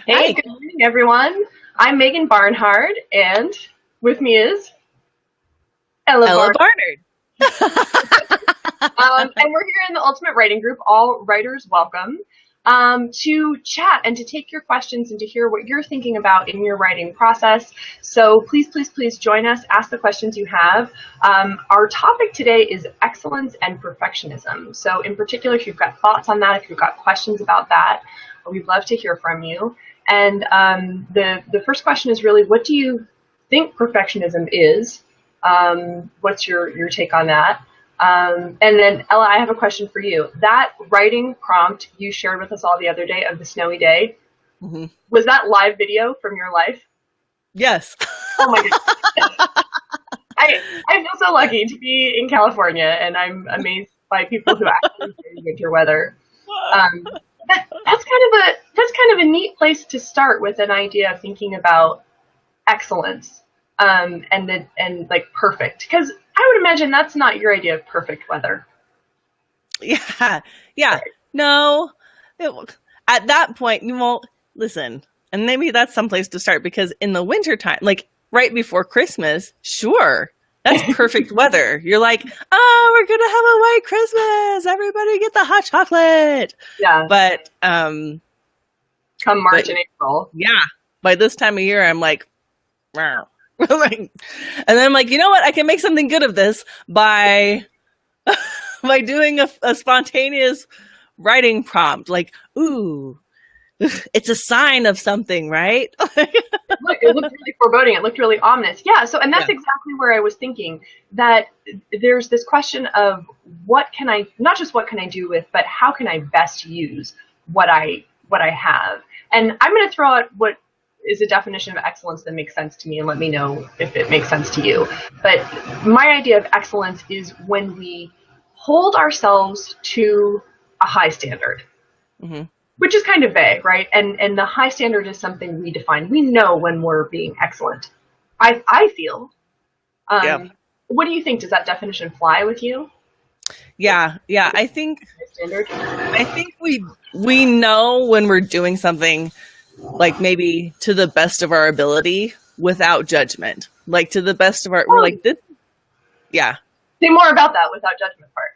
Hey, Hi. good morning, everyone. I'm Megan Barnhard, and with me is Ella Ella Barnhard. Barnard. And we're here in the Ultimate Writing Group, all writers welcome, to chat and to take your questions and to hear what you're thinking about in your writing process. So please, please, please join us. Ask the questions you have. Our topic today is excellence and perfectionism. So in particular, if you've got thoughts on that, if you've got questions about that, we'd love to hear from you. And the first question is really, what do you think perfectionism is? What's your take on that? And then, Ella, I have a question for you. That writing prompt you shared with us all the other day of the snowy day, hmm was that live video from your life? Yes. Oh my goodness. I feel so lucky to be in California, and I'm amazed by people who actually enjoy winter weather. Um, that's kind of a neat place to start with an idea of thinking about excellence, and like perfect, because I would imagine that's not your idea of perfect weather. Yeah. Yeah. Right. No. At that point, you won't listen. And maybe that's someplace to start because in the wintertime, like right before Christmas, sure, that's perfect weather. You're like, oh, we're going to have a white Christmas. Everybody get the hot chocolate. Yeah, But, come but March and April. yeah, by this time of year, I'm like, wow. Like, and then I'm like, you know what? I can make something good of this by by doing a spontaneous writing prompt. Like, ooh, it's a sign of something, right? It looked really foreboding. It looked really ominous. Yeah. So, and that's Yeah. exactly where I was thinking that there's this question of what can I, not just what can I do with, but how can I best use what I have. And I'm going to throw out what is a definition of excellence that makes sense to me, and let me know if it makes sense to you. But my idea of excellence is when we hold ourselves to a high standard, hmm which is kind of vague, right? And the high standard is something we define. We know when we're being excellent. I feel. Yeah. What do you think? Does that definition fly with you? Like Yeah. Yeah. high standard? I think we know when we're doing something like maybe to the best of our ability without judgment. Like to the best of our we're Oh, like this yeah. say more about that without judgment part.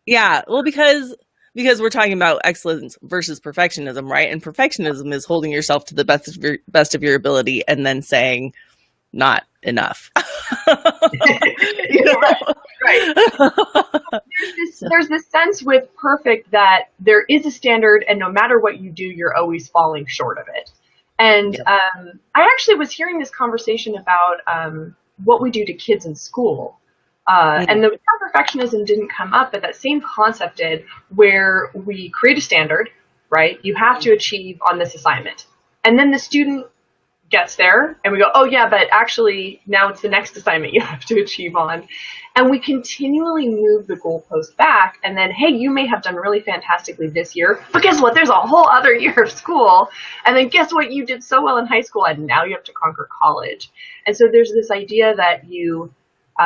Yeah. Well, because we're talking about excellence versus perfectionism, right? And perfectionism is holding yourself to the best of your ability and then saying not enough. You Right, right. know? There's this sense with perfect that there is a standard, and no matter what you do, you're always falling short of it. And Yeah. I actually was hearing this conversation about what we do to kids in school. And the term perfectionism didn't come up, but that same concept did, where we create a standard, right? You have to achieve on this assignment. And then the student gets there, and we go, oh, yeah, but actually, now it's the next assignment you have to achieve on. And we continually move the goalpost back, and then, hey, you may have done really fantastically this year, but guess what? There's a whole other year of school. And then guess what? You did so well in high school, and now you have to conquer college. And so there's this idea that you,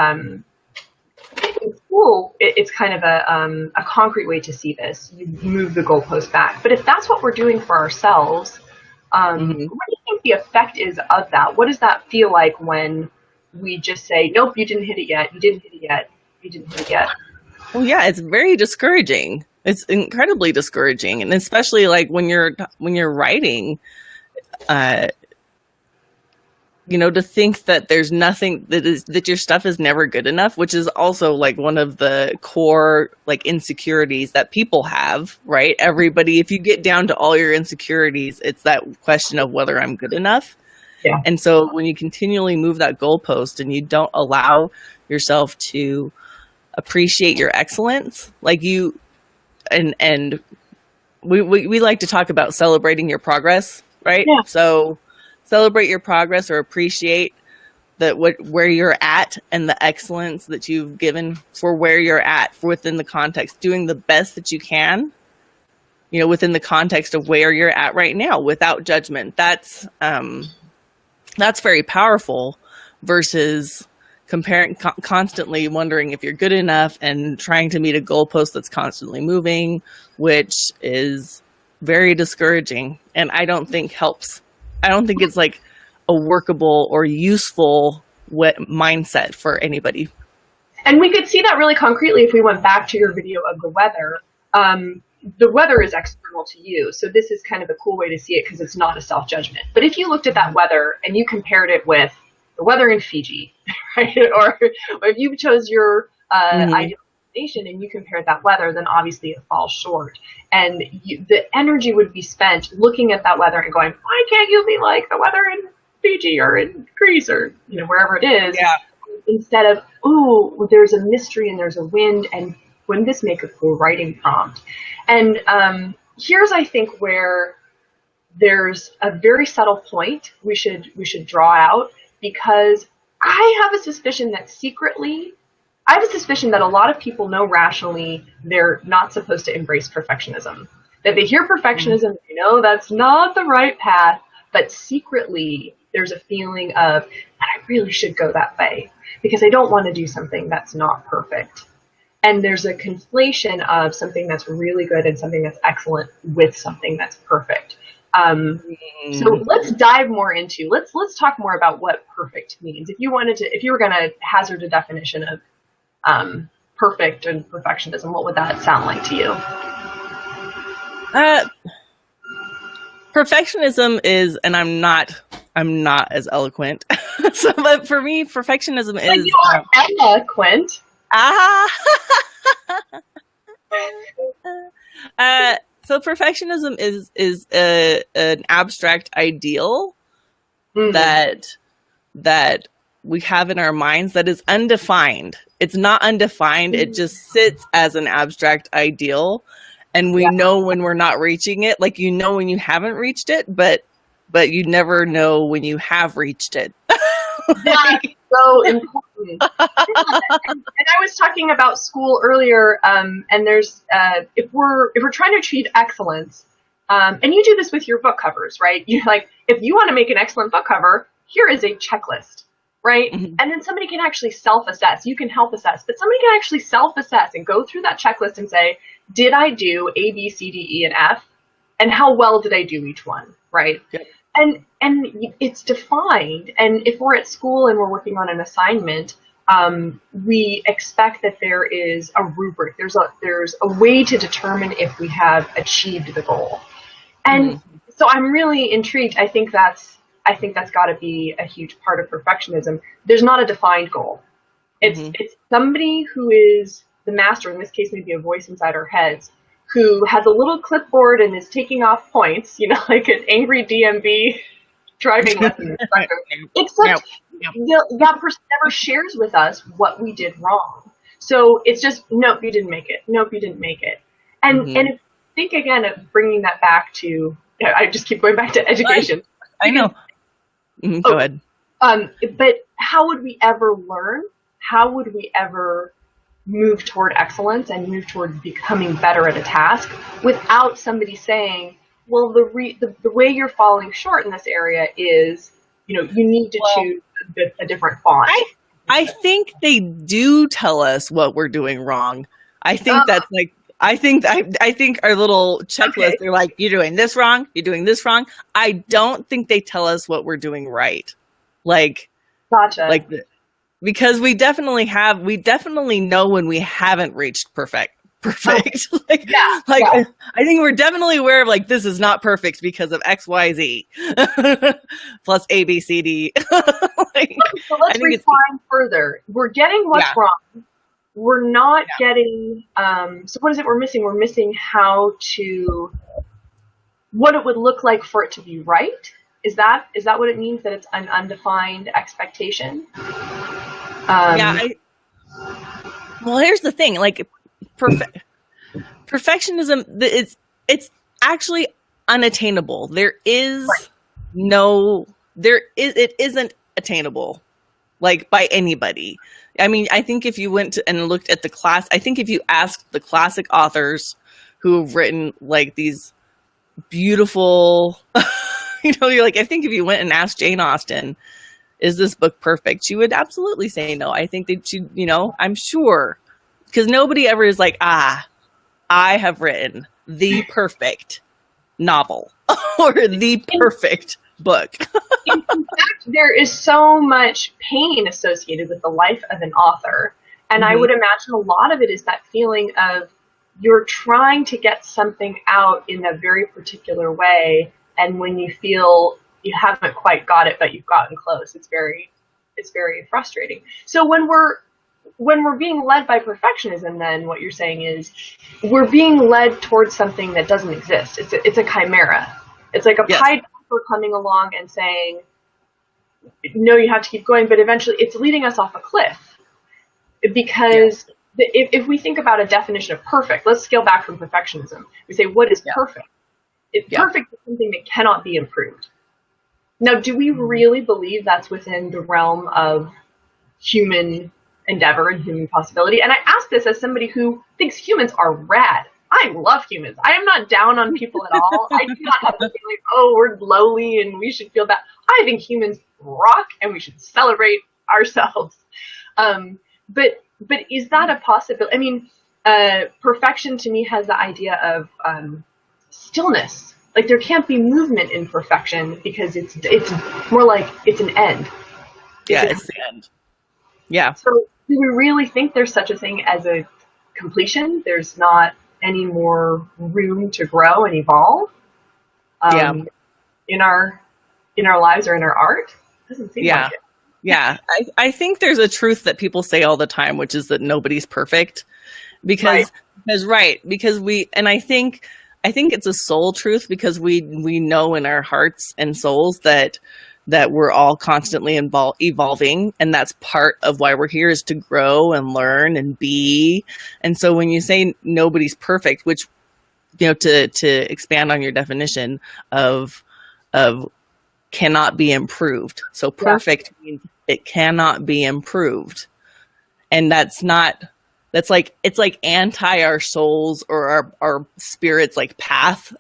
in school, it's kind of a concrete way to see this. You move the goalpost back. But if that's what we're doing for ourselves, what do Mhm. you think the effect is of that? What does that feel like when we just say, nope, you didn't hit it yet, you didn't hit it yet, you didn't hit it yet? Well, yeah, it's very discouraging. It's incredibly discouraging, and especially like when you're writing, uh, to think that there's nothing that your stuff is never good enough, which is also like one of the core like insecurities that people have, right? Everybody, if you get down to all your insecurities, it's that question of whether I'm good enough. Yeah. And so when you continually move that goalpost and you don't allow yourself to appreciate your excellence, like you and we like to talk about celebrating your progress, right? Yeah. So celebrate your progress or appreciate where you're at and the excellence that you've given for where you're at within the context, doing the best that you can, within the context of where you're at right now without judgment. That's very powerful versus comparing constantly wondering if you're good enough and trying to meet a goalpost that's constantly moving, which is very discouraging and I don't think helps I don't think it's like a workable or useful mindset for anybody. And we could see that really concretely if we went back to your video of the weather. The weather is external to you, so this is kind of a cool way to see it because it's not a self-judgment. But if you looked at that weather and you compared it with the weather in Fiji, right, or if you chose your ideal destination and you compared that weather, then obviously it falls short. And the energy would be spent looking at that weather and going, why can't you be like the weather in Fiji or in Greece or wherever it is? Yeah. Instead of, ooh, there's a mystery and there's a wind, and wouldn't this make a cool writing prompt? And here's, I think, where there's a very subtle point we should draw out, because I have a suspicion that a lot of people know rationally they're not supposed to embrace perfectionism. That they hear perfectionism, they know that's not the right path, but secretly there's a feeling of, I really should go that way because I don't want to do something that's not perfect. And there's a conflation of something that's really good and something that's excellent with something that's perfect. So let's dive more into, let's talk more about what perfect means. If you were going to hazard a definition of perfect and perfectionism, what would that sound like to you? Perfectionism is, and I'm not as eloquent. So, but for me, perfectionism is. You are eloquent. So perfectionism is an abstract ideal that we have in our minds that is undefined. It's not undefined. It just sits as an abstract ideal. And we know when we're not reaching it, like, when you haven't reached it, but you never know when you have reached it. That's so important. And I was talking about school earlier, and there's if we're trying to achieve excellence, and you do this with your book covers, right? You if you want to make an excellent book cover, here is a checklist, right? And then somebody can actually self-assess. You can help assess, but somebody can actually self-assess and go through that checklist and say, did I do A, B, C, D, E, and F? And how well did I do each one, right? Yep. And it's defined. And if we're at school and we're working on an assignment, we expect that there is a rubric. There's a way to determine if we have achieved the goal. And so I'm really intrigued. I think that's got to be a huge part of perfectionism. There's not a defined goal. It's somebody who is the master, in this case maybe a voice inside our heads, who has a little clipboard and is taking off points, like an angry DMV driving lesson instructor. Except that person never shares with us what we did wrong. So it's just, nope, you didn't make it. Nope, you didn't make it. And if you think again of bringing that back to, I just keep going back to education. I know. Go ahead. But how would we ever learn? How would we ever move toward excellence and move toward becoming better at a task without somebody saying, well, the way you're falling short in this area is, you need to choose a different font. I think they do tell us what we're doing wrong. I think that's like, I think our little checklist, they're like, you're doing this wrong. You're doing this wrong. I don't think they tell us what we're doing right. Gotcha. Because we definitely know when we haven't reached perfect. I think we're definitely aware of this is not perfect because of XYZ plus ABCD. So let's refine further. We're getting what's wrong. We're not getting, so what is it we're missing? We're missing what it would look like for it to be right. Is that what it means, that it's an undefined expectation? Well, here's the thing, perfectionism, it's actually unattainable. It isn't attainable, by anybody. I mean, I think if you went and looked at I think if you asked the classic authors who have written these beautiful, you're I think if you went and asked Jane Austen, is this book perfect? She would absolutely say no. I think that she, I'm sure, because nobody ever is I have written the perfect novel or the perfect book. In fact, there is so much pain associated with the life of an author. And I would imagine a lot of it is that feeling of you're trying to get something out in a very particular way. And when you feel you haven't quite got it, but you've gotten close, it's very frustrating. So when we're being led by perfectionism, then what you're saying is we're being led towards something that doesn't exist. It's a chimera. It's like a pied piper coming along and saying, no, you have to keep going, but eventually it's leading us off a cliff. Because if we think about a definition of perfect, let's scale back from perfectionism. We say, what is perfect? Perfect is something that cannot be improved. Now, do we really believe that's within the realm of human endeavor and human possibility? And I ask this as somebody who thinks humans are rad. I love humans. I am not down on people at all. I do not have the feeling, oh, we're lowly and we should feel bad. I think humans rock and we should celebrate ourselves. But is that a possibility? I mean, perfection to me has the idea of stillness. Like there can't be movement in perfection because it's more like it's an end. It's the end. Yeah. So do we really think there's such a thing as a completion? There's not any more room to grow and evolve in our lives or in our art? It doesn't seem like it. Yeah, I think there's a truth that people say all the time, which is that nobody's perfect, because we, and I think it's a soul truth because we know in our hearts and souls that we're all constantly evolving, and that's part of why we're here, is to grow and learn and be. And so when you say nobody's perfect, which, you know, to expand on your definition of cannot be improved. So perfect means it cannot be improved. And it's like anti our souls or our spirit's like path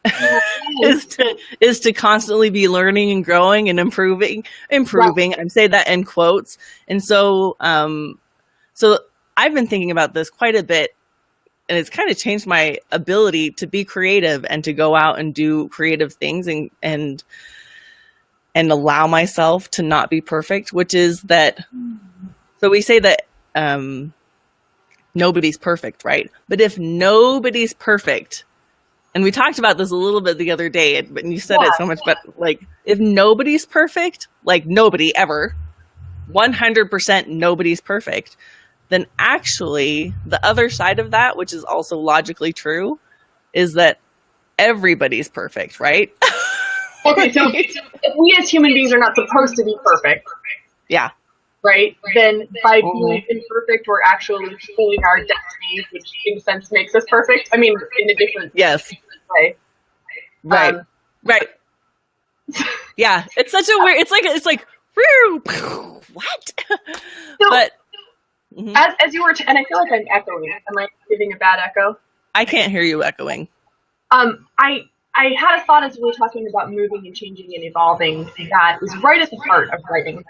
is to constantly be learning and growing and improving. Right. I say that in quotes. And so I've been thinking about this quite a bit, and it's kind of changed my ability to be creative and to go out and do creative things and allow myself to not be perfect, which is that, so we say that nobody's perfect, right? But if nobody's perfect, and we talked about this a little bit the other day, and you said it so much, but like, if nobody's perfect, like nobody ever, 100% nobody's perfect, then actually the other side of that, which is also logically true, is that everybody's perfect, right? Okay, so if we as human beings are not supposed to be perfect, right, then by being imperfect, we're actually fulfilling our destiny, which in a sense makes us perfect. I mean, in a different way. Right. Yeah, it's such a weird, it's like, what? So, but as you were, and I feel like I'm echoing. Am I giving a bad echo? I can't hear you echoing. I had a thought as we were talking about moving and changing and evolving that is right at the heart of writing.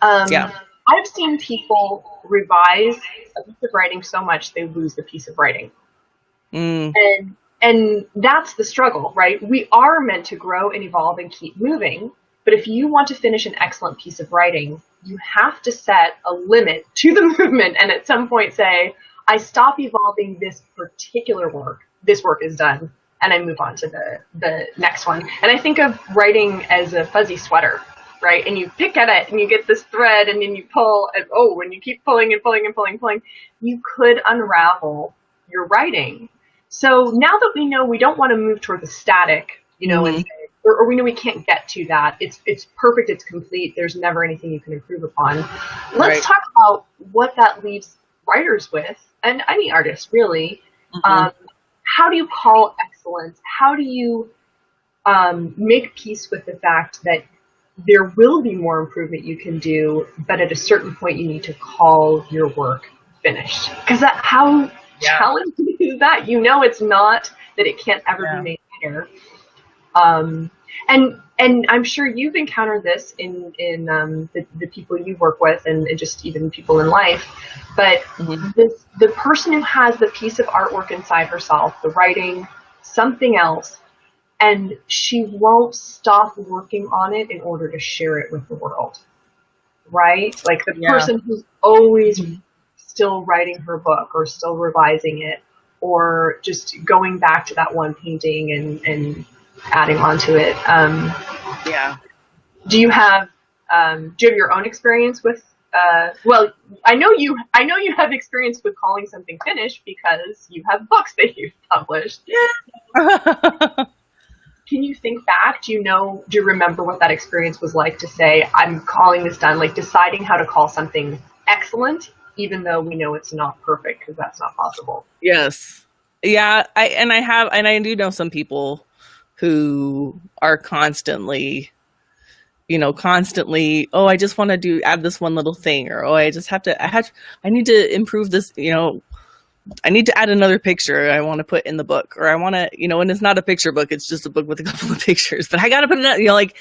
I've seen people revise a piece of writing so much they lose the piece of writing. And that's the struggle, right? We are meant to grow and evolve and keep moving. But if you want to finish an excellent piece of writing, you have to set a limit to the movement and at some point say, I stop evolving this particular work. This work is done. And I move on to the next one. And I think of writing as a fuzzy sweater, right? And you pick at it and you get this thread and then you pull, and when you keep pulling and pulling and pulling, you could unravel your writing. So now that we know we don't want to move toward the static, you know, and or we know we can't get to that. It's perfect. It's complete. There's never anything you can improve upon. Let's talk about what that leaves writers with, and any artist really. How do you call excellence? How do you make peace with the fact that there will be more improvement you can do, but at a certain point you need to call your work finished? Because how challenging is that? You know, it's not that it can't ever be made better. And I'm sure you've encountered this in the people you work with and just even people in life. But the person who has the piece of artwork inside herself, the writing, something else, and she won't stop working on it in order to share it with the world, right? Like the person who's always still writing her book or still revising it or just going back to that one painting and adding on to it. Do you have your own experience with well, I know you have experience with calling something finished because you have books that you've published. Can you think back? Do you remember what that experience was like to say, I'm calling this done, like deciding how to call something excellent, even though we know it's not perfect because that's not possible? Yes. Yeah. I do know some people who are constantly, oh, I just want to add this one little thing, or, oh, I need to improve this, I need to add another picture I want to put in the book, or I want to, and it's not a picture book. It's just a book with a couple of pictures, but I got to put it out, like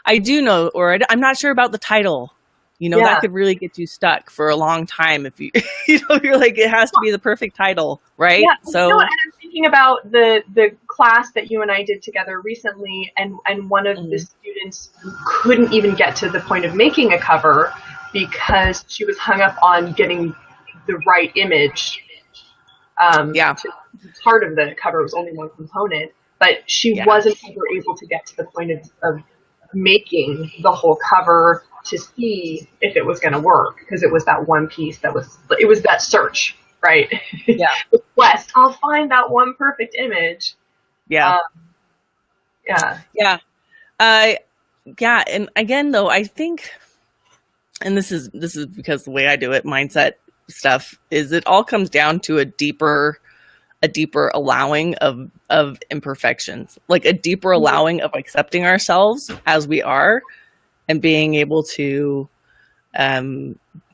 I do know, or I'm not sure about the title, that could really get you stuck for a long time. If you, you're like, it has to be the perfect title. Right. Yeah. So and I'm thinking about the class that you and I did together recently. And one of the students couldn't even get to the point of making a cover because she was hung up on getting the right image. Part of the cover was only one component, but she wasn't ever able to get to the point of making the whole cover to see if it was going to work, because it was that one piece it was that search, right? Yeah. The quest. I'll find that one perfect image. Yeah. Yeah. And again, though, I think, and this is because the way I do it, mindset stuff, is it all comes down to a deeper allowing of imperfections, like a deeper allowing of accepting ourselves as we are, and being able to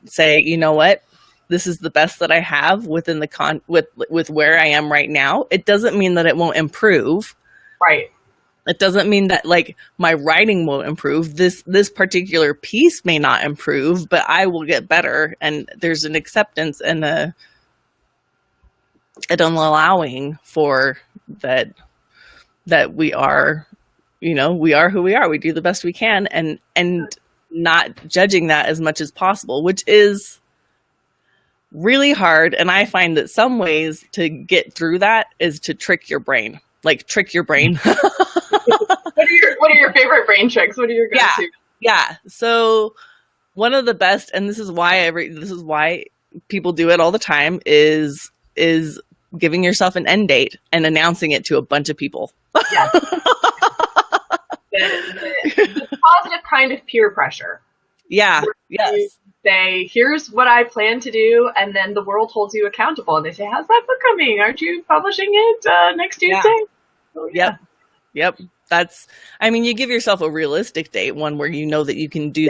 say, you know what, this is the best that I have within the with where I am right now. It doesn't mean that it won't improve. Right. It doesn't mean that like my writing won't improve. This particular piece may not improve, but I will get better. And there's an acceptance and an allowing for that we are, we are who we are. We do the best we can, and not judging that as much as possible, which is really hard. And I find that some ways to get through that is to trick your brain. What are your favorite brain tricks? What are your go-to? Yeah. So one of the best, and this is why people do it all the time, is giving yourself an end date and announcing it to a bunch of people. Yeah. the positive kind of peer pressure. Yeah. Yes. Say, here's what I plan to do, and then the world holds you accountable, and they say, how's that book coming? Aren't you publishing it next Tuesday? Yeah. Oh, yeah. Yep. You give yourself a realistic date, one where you know that you can do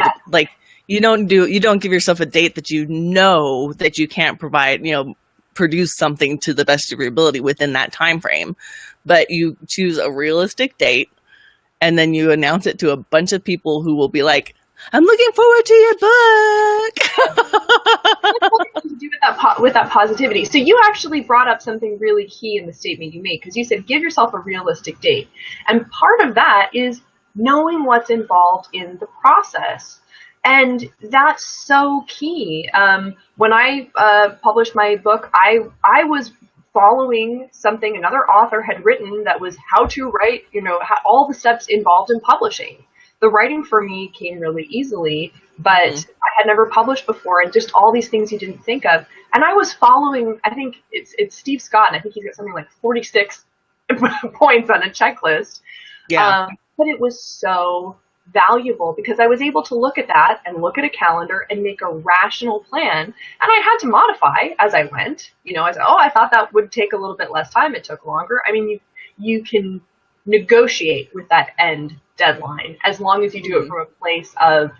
you don't give yourself a date that you know that you can't provide, produce something to the best of your ability within that time frame, but you choose a realistic date, and then you announce it to a bunch of people who will be like, I'm looking forward to your book. To do with that positivity. So you actually brought up something really key in the statement you made, because you said give yourself a realistic date, and part of that is knowing what's involved in the process. And that's so key. When I published my book, I was following something another author had written that was how to write, all the steps involved in publishing. The writing for me came really easily, but I had never published before, and just all these things you didn't think of. And I was following, I think it's Steve Scott, and I think he's got something like 46 points on a checklist. Yeah. But it was so valuable because I was able to look at that and look at a calendar and make a rational plan. And I had to modify as I went. I said, I thought that would take a little bit less time. It took longer. You can negotiate with that end deadline as long as you do it from a place of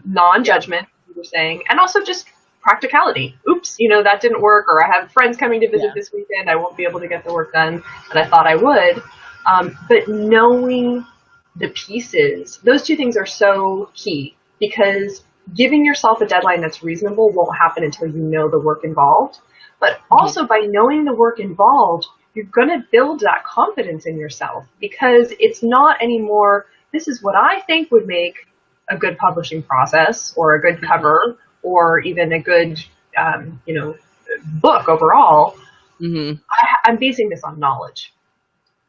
non-judgment, you were saying, and also just practicality. Oops, that didn't work, or I have friends coming to visit this weekend. I won't be able to get the work done that I thought I would. But knowing the pieces, those two things are so key, because giving yourself a deadline that's reasonable won't happen until you know the work involved. But also by knowing the work involved, you're going to build that confidence in yourself, because it's not anymore, this is what I think would make a good publishing process or a good cover or even a good, book overall. Mm-hmm. I'm basing this on knowledge.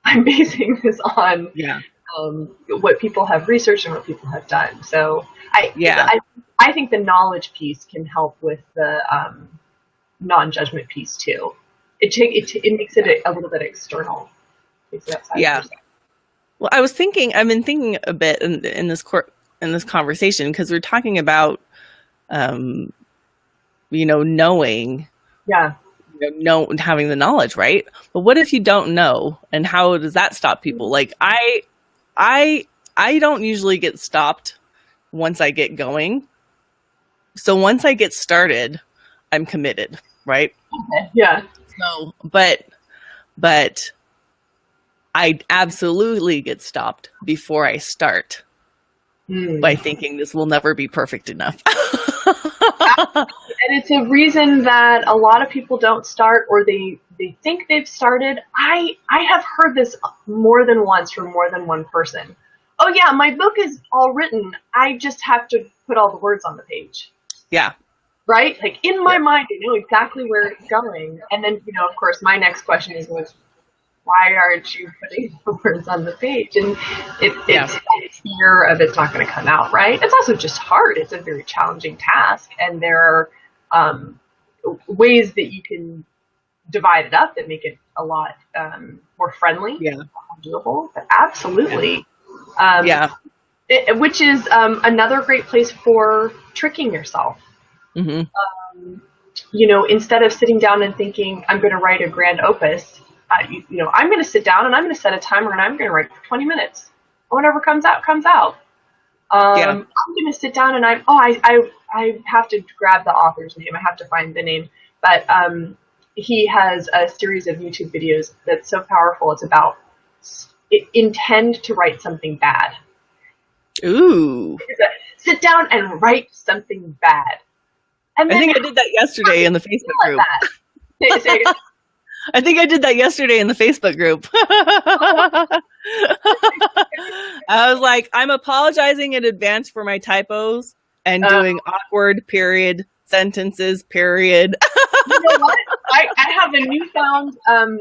I'm basing this on what people have researched and what people have done. So I think the knowledge piece can help with the non-judgment piece too. It makes it a little bit external. Yeah. Well, I've been thinking a bit in this conversation, because we're talking about, knowing. Yeah. Having the knowledge, right? But what if you don't know, and how does that stop people? Like I don't usually get stopped once I get going. So once I get started, I'm committed, right? Okay. Yeah. So, but I absolutely get stopped before I start by thinking this will never be perfect enough. And it's a reason that a lot of people don't start, or they think they've started. I have heard this more than once from more than one person. Oh yeah, my book is all written. I just have to put all the words on the page. Yeah. Right? Like in my mind, I know exactly where it's going. And then, of course, my next question is, why aren't you putting the words on the page? And it's fear of it's not going to come out right. It's also just hard. It's a very challenging task, and there are ways that you can divide it up that make it a lot more friendly, doable. But absolutely, which is another great place for tricking yourself. Mm-hmm. Instead of sitting down and thinking, I'm going to write a grand opus. I'm going to sit down and I'm going to set a timer and I'm going to write for 20 minutes. Whatever comes out, comes out. I'm going to sit down and I have to grab the author's name. I have to find the name. But he has a series of YouTube videos that's so powerful. It's about intend to write something bad. Ooh. Sit down and write something bad. And I think I did that yesterday in the Facebook group. Say again. I think I did that yesterday in the Facebook group. I was like, I'm apologizing in advance for my typos and doing awkward period sentences, period. You know what? I have a newfound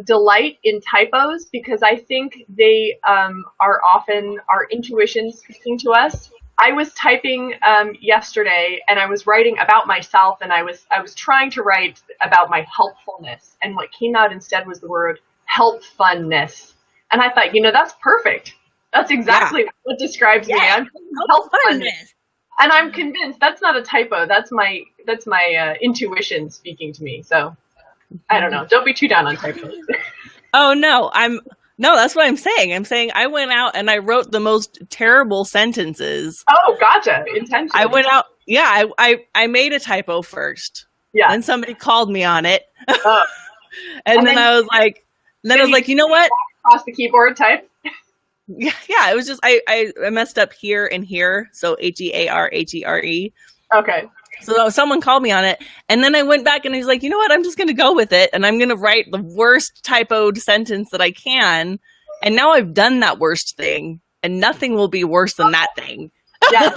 delight in typos, because I think they are often our intuition speaking to us. I was typing yesterday, and I was writing about myself, and I was trying to write about my helpfulness, and what came out instead was the word helpfunness. And I thought, that's perfect. That's exactly what describes me. I'm helpfunness. And I'm convinced that's not a typo. That's my intuition speaking to me. So I don't know. Don't be too down on typos. Oh no, No, that's what I'm saying. I'm saying I went out and I wrote the most terrible sentences. Oh, gotcha. Intentionally. I went out. Yeah, I made a typo first. Yeah. And somebody called me on it. and then I was like, you know what? Across the keyboard type. Yeah. It was just I messed up here and here. So HEARHERE. Okay. So someone called me on it, and then I went back and I was like, you know what? I'm just going to go with it, and I'm going to write the worst typoed sentence that I can. And now I've done that worst thing, and nothing will be worse than that thing. Yeah.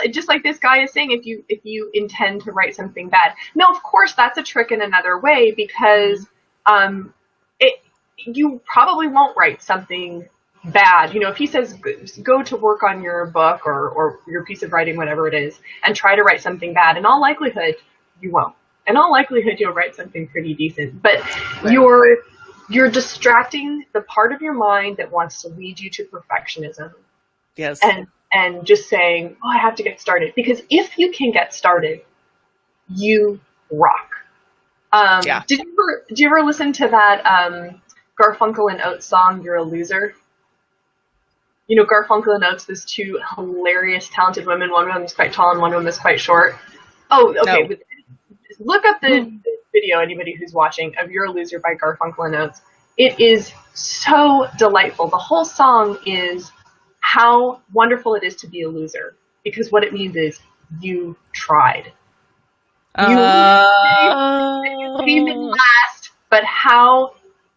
Just like this guy is saying, if you intend to write something bad. Now, of course, that's a trick in another way, because you probably won't write something bad. If he says go to work on your book or your piece of writing, whatever it is, and try to write something bad, in all likelihood you won't. In all likelihood you'll write something pretty decent. But you're distracting the part of your mind that wants to lead you to perfectionism. Yes. And just saying, I have to get started. Because if you can get started, you rock. Did you ever listen to that Garfunkel and Oates song, You're a Loser? Garfunkel and Oates, those two hilarious, talented women. One of them is quite tall and one of them is quite short. Oh, okay. No. Look up the video, anybody who's watching, of You're a Loser by Garfunkel and Oates. It is so delightful. The whole song is how wonderful it is to be a loser. Because what it means is you tried. You came in last. but how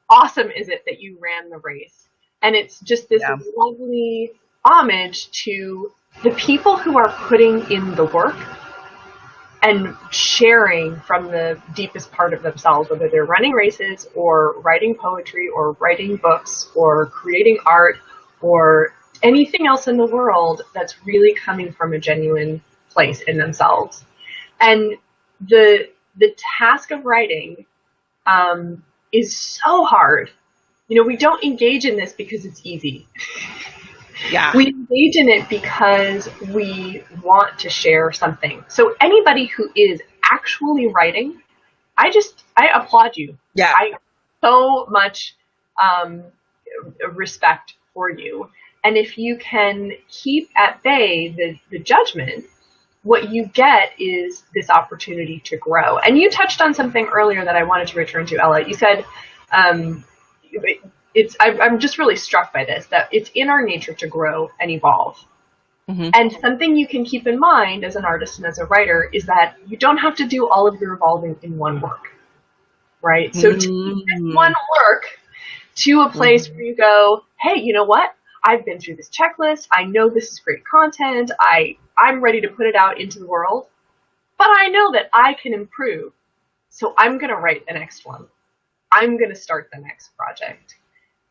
awesome is it that you ran the race? And it's just this lovely homage to the people who are putting in the work and sharing from the deepest part of themselves, whether they're running races or writing poetry or writing books or creating art or anything else in the world that's really coming from a genuine place in themselves. And the task of writing is so hard. You know, we don't engage in this because it's easy. Yeah. We engage in it because we want to share something. So anybody who is actually writing, I applaud you. Yeah. I so much respect for you. And if you can keep at bay the judgment, what you get is this opportunity to grow. And you touched on something earlier that I wanted to return to, Ella. You said, I'm just really struck by this, that it's in our nature to grow and evolve. Mm-hmm. And something you can keep in mind as an artist and as a writer is that you don't have to do all of your evolving in one work, right? So to take one work to a place where you go, hey, you know what? I've been through this checklist. I know this is great content. I'm ready to put it out into the world, but I know that I can improve. So I'm going to write the next one. I'm going to start the next project.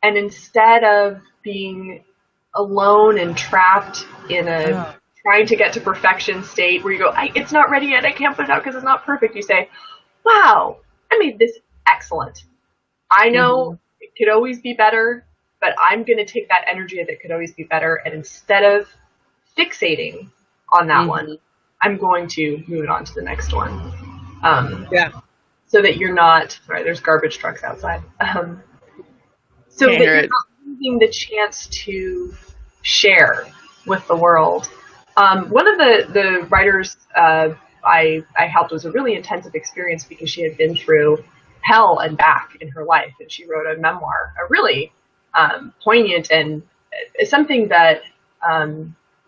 And instead of being alone and trapped in a trying to get to perfection state where you go, it's not ready yet, I can't put it out because it's not perfect, you say, wow, I made this excellent. I know it could always be better, but I'm going to take that energy of it could always be better, and instead of fixating on that one, I'm going to move it on to the next one. So that you're not, sorry, there's garbage trucks outside. So that you're not losing the chance to share with the world. One of the writers I helped was a really intensive experience because she had been through hell and back in her life, and she wrote a memoir, a really poignant and something that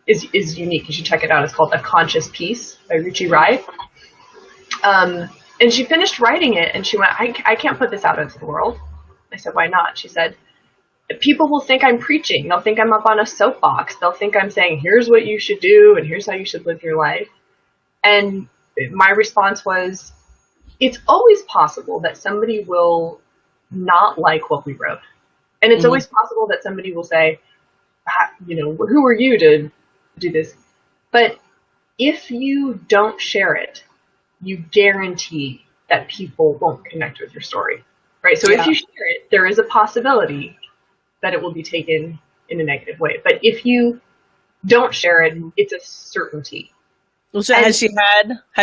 is unique. You should check it out. It's called A Conscious Peace by Ruchi Rai. And she finished writing it, and she went, I can't put this out into the world. I said, why not? She said, people will think I'm preaching. They'll think I'm up on a soapbox. They'll think I'm saying, here's what you should do, and here's how you should live your life. And my response was, it's always possible that somebody will not like what we wrote. And it's always possible that somebody will say, who are you to do this? But if you don't share it, you guarantee that people won't connect with your story, right? So if you share it, there is a possibility that it will be taken in a negative way. But if you don't share it, it's a certainty. Well, so has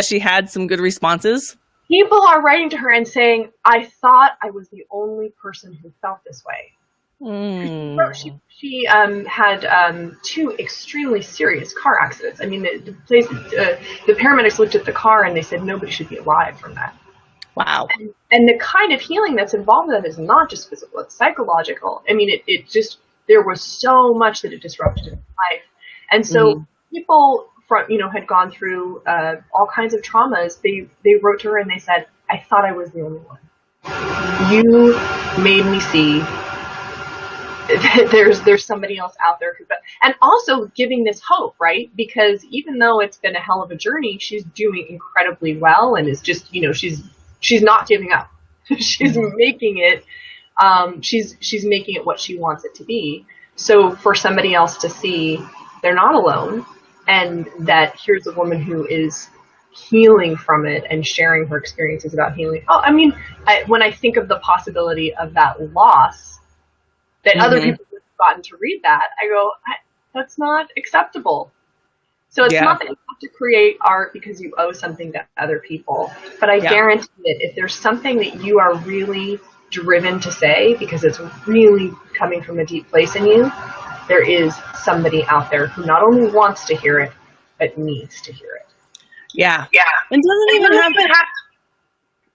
she had some good responses? People are writing to her and saying, I thought I was the only person who felt this way. She had 2 extremely serious car accidents. I mean, the paramedics looked at the car and they said nobody should be alive from that. Wow. And the kind of healing that's involved in that is not just physical, it's psychological. I mean, it just, there was so much that it disrupted in life. And so people had gone through all kinds of traumas. They wrote to her and they said, I thought I was the only one. You made me see there's somebody else out there and also giving this hope, right? Because even though it's been a hell of a journey, she's doing incredibly well and is just, she's not giving up. She's making it, she's making it what she wants it to be. So for somebody else to see they're not alone and that here's a woman who is healing from it and sharing her experiences about healing. When I think of the possibility of that loss, that other people have gotten to read that, I go, that's not acceptable. So it's not that you have to create art because you owe something to other people, but I guarantee that if there's something that you are really driven to say because it's really coming from a deep place in you, there is somebody out there who not only wants to hear it, but needs to hear it. Yeah. And doesn't even have to.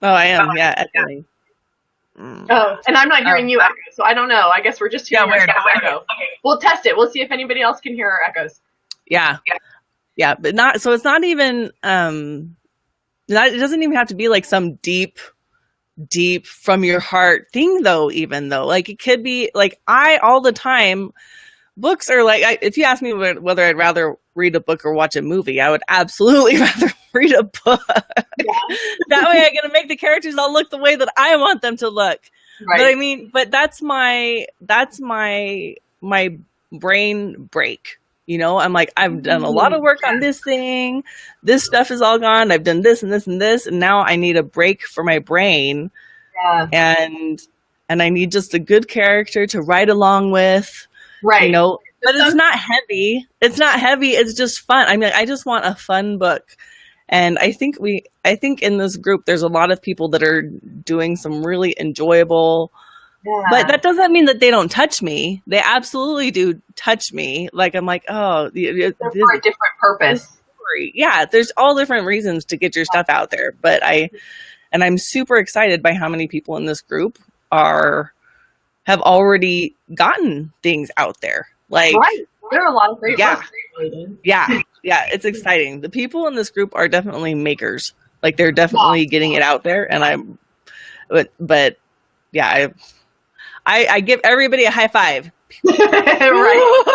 Oh, I am. Echoing. Oh, and I'm not hearing you echo, so I don't know. I guess we're just hearing echo. Okay. We'll test it. We'll see if anybody else can hear our echoes. Yeah, but not. So it's not even. It doesn't even have to be like some deep deep from your heart thing though, even though like it could be like all the time books are like, if you ask me whether I'd rather read a book or watch a movie, I would absolutely rather read a book. Yeah. That way I get to make the characters all look the way that I want them to look. Right. But I mean, but that's my brain break. You know, I'm like, I've done a lot of work on this thing. This stuff is all gone. I've done this and this and this. And now I need a break for my brain. Yeah. And I need just a good character to ride along with. Right. You know, but it's not heavy. It's not heavy. It's just fun. I mean, I just want a fun book. And I think in this group, there's a lot of people that are doing some really enjoyable. Yeah. But that doesn't mean that they don't touch me. They absolutely do touch me. Like, I'm like, oh, they're for a different purpose. Yeah, there's all different reasons to get your stuff out there. But I'm super excited by how many people in this group have already gotten things out there. Like, right. There are a lot of great books. Yeah, it's exciting. The people in this group are definitely makers. Like, they're definitely getting it out there. And but yeah, I give everybody a high five. Right.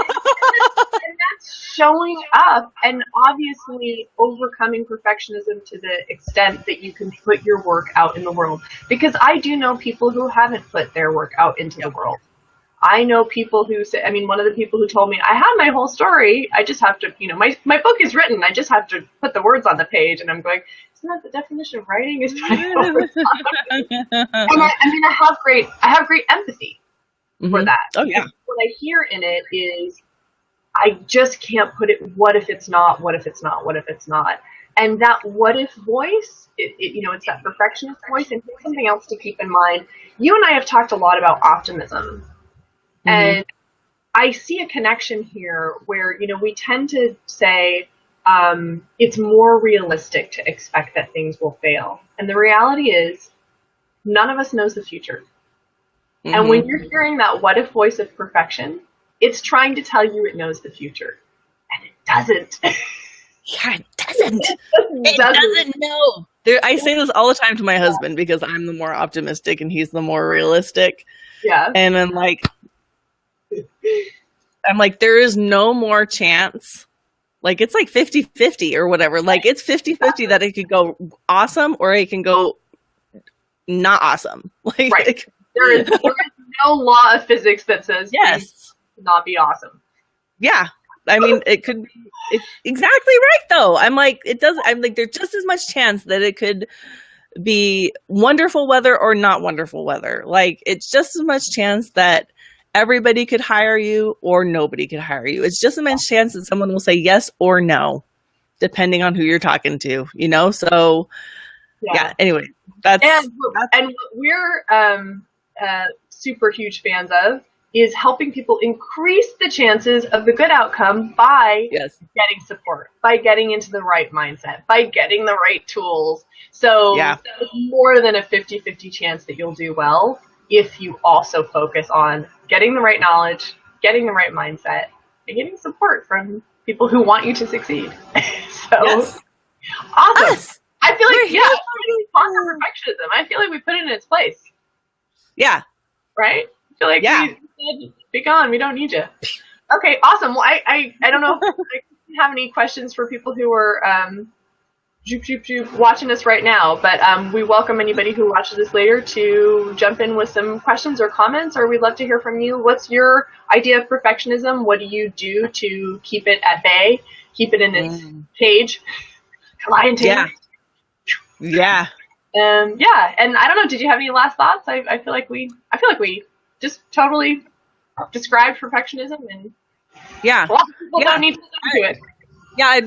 And that's showing up and obviously overcoming perfectionism to the extent that you can put your work out in the world. Because I do know people who haven't put their work out into the world. I know people who say, I mean, one of the people who told me, I have my whole story. I just have to, you know, my book is written. I just have to put the words on the page. And I'm going, isn't that the definition of writing? Is putting words on the page? And I have great empathy for that. Oh, yeah. What I hear in it is, I just can't put it, what if it's not, what if it's not, what if it's not? And that what if voice, you know, it's that perfectionist voice. And here's something else to keep in mind. You and I have talked a lot about optimism. Mm-hmm. And I see a connection here where, you know, we tend to say it's more realistic to expect that things will fail. And the reality is none of us knows the future. Mm-hmm. And when you're hearing that what if voice of perfection, it's trying to tell you it knows the future. And it doesn't. Yeah, it doesn't. It doesn't know. I say this all the time to my husband because I'm the more optimistic and he's the more realistic. Yeah. And I'm like, there is no more chance. Like, it's like 50-50 or whatever. Like, it's 50-50 that it could go awesome or it can go not awesome. Like, right. There is no law of physics that says yes, not be awesome. Yeah. I mean, it's exactly right, though. I'm like, there's just as much chance that it could be wonderful weather or not wonderful weather. Like, it's just as much chance that everybody could hire you or nobody could hire you. It's just as much chance that someone will say yes or no, depending on who you're talking to, you know? So, yeah anyway, that's what we're super huge fans of is helping people increase the chances of the good outcome by getting support, by getting into the right mindset, by getting the right tools. So there's more than a 50-50 chance that you'll do well if you also focus on getting the right knowledge, getting the right mindset, and getting support from people who want you to succeed. Awesome. I feel like, conquer perfectionism. I feel like we put it in its place. Yeah. Right? I feel like we said, be gone, we don't need you. Okay, awesome. Well, I don't know if I have any questions for people who are watching us right now, but we welcome anybody who watches this later to jump in with some questions or comments, or we'd love to hear from you. What's your idea of perfectionism? What do you do to keep it at bay, keep it in its cage? Lion tamer. Yeah. And I don't know, did you have any last thoughts? I feel like we just totally described perfectionism, and a lot of people don't need to do it. Yeah, I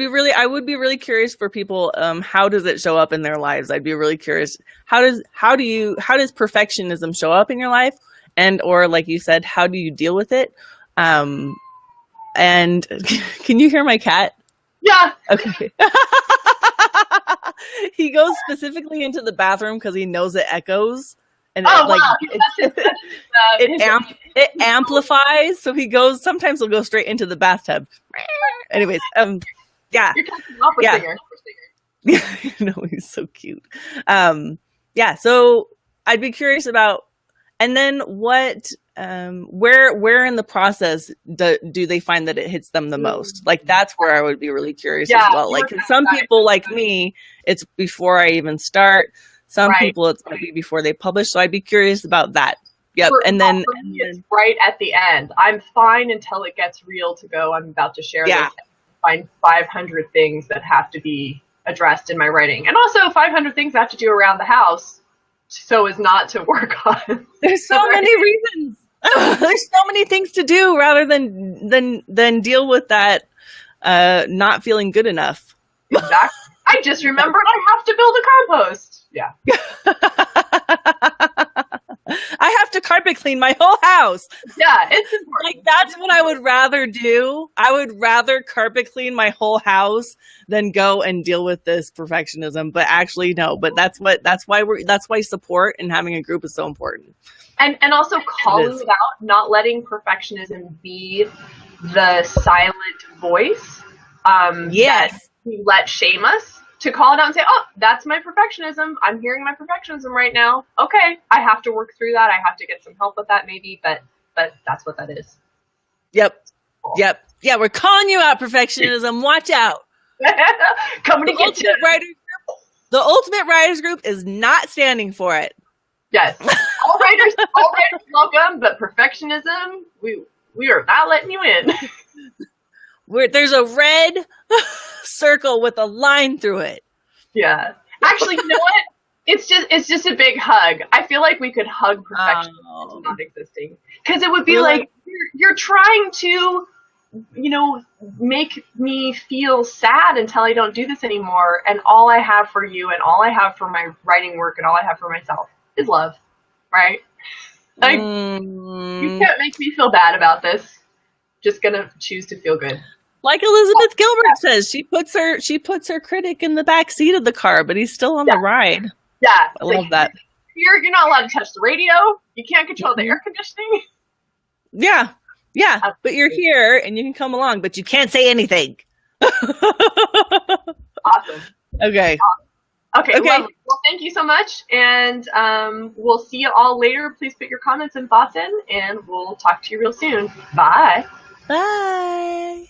would be really curious for people, how does it show up in their lives? I'd be really curious. How does perfectionism show up in your life? And, or like you said, how do you deal with it? And can you hear my cat? Yeah. Okay. He goes specifically into the bathroom because he knows it echoes, and it amplifies. So sometimes he'll go straight into the bathtub. Anyways, You're talking opera singer. Yeah, no, he's so cute. So I'd be curious about, and then what, where in the process do they find that it hits them the most? Like, that's where I would be really curious as well. Like, some people like me, it's before I even start. Some people, it's maybe before they publish. So I'd be curious about that. Yep. And then it's right at the end. I'm fine until it gets real to go. I'm about to share this. Find 500 things that have to be addressed in my writing. And also 500 things I have to do around the house so as not to work on. There's so many reasons. There's so many things to do rather than deal with that not feeling good enough. Exactly. I just remembered I have to build a compost. Yeah. I have to carpet clean my whole house. Yeah, it's important. Like, that's what I would rather do. I would rather carpet clean my whole house than go and deal with this perfectionism. But actually, no. But that's why support and having a group is so important. And also calling it out, not letting perfectionism be the silent voice. Yes. That we let shame us. To call it out and say, oh, that's my perfectionism. I'm hearing my perfectionism right now. Okay, I have to work through that. I have to get some help with that maybe, but that's what that is. Yep. Cool. Yep. Yeah, we're calling you out, perfectionism. Watch out. Coming to get you. The Ultimate Writers Group is not standing for it. Yes. All writers welcome, but perfectionism, we are not letting you in. There's a red circle with a line through it. Yeah. Actually, you know what? It's just a big hug. I feel like we could hug perfection into not existing. Because it would be like, you're trying to, make me feel sad until I don't do this anymore. And all I have for you and all I have for my writing work and all I have for myself is love. Right? Like, you can't make me feel bad about this. Just gonna choose to feel good. Like Elizabeth Gilbert says, she puts her critic in the back seat of the car, but he's still on the ride. Yeah, I love that. You're not allowed to touch the radio. You can't control the air conditioning. Yeah, but you're here and you can come along, but you can't say anything. Awesome. Okay. Okay. Well, thank you so much, and we'll see you all later. Please put your comments and thoughts in, and we'll talk to you real soon. Bye. Bye.